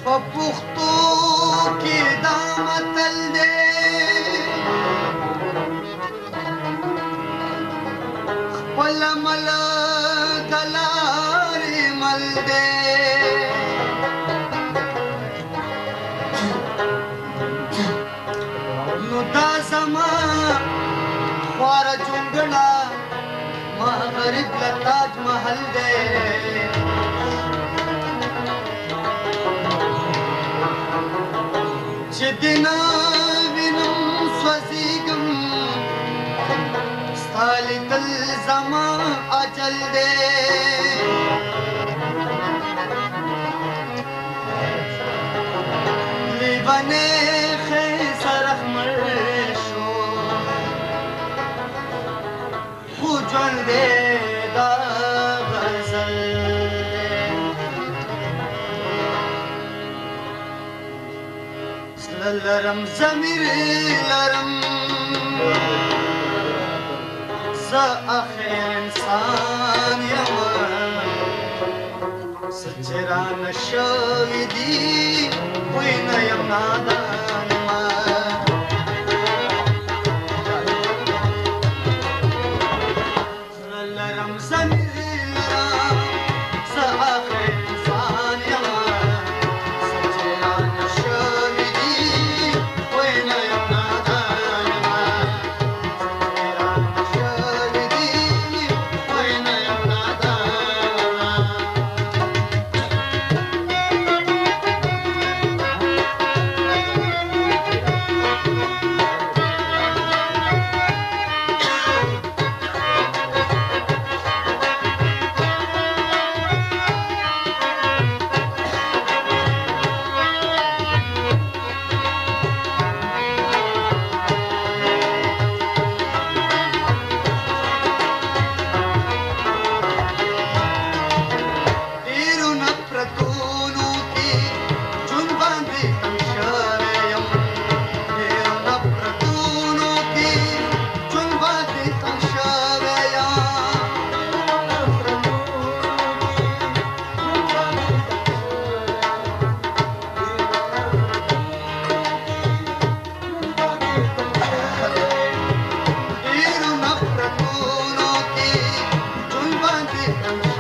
په پښتو کې دا متل دی خپل مل د لارې مل دی نو دا زما خواره جونګړه مغرب له تاج محل دی چې دینه وینم سوځېږم ستا لیدل زما اجل دی لیونی خیسرخ مړ شو خو ژوند دی دا غزل زړه لرم ضمیر لرم زه اخر انسان یم څه چې رانه شوي دي وی نه یم نادان یم زړه لرم ضمیر لرم زه اخر انسان یم څه چې رانه شوي دي وی نه یم نادان یم I'm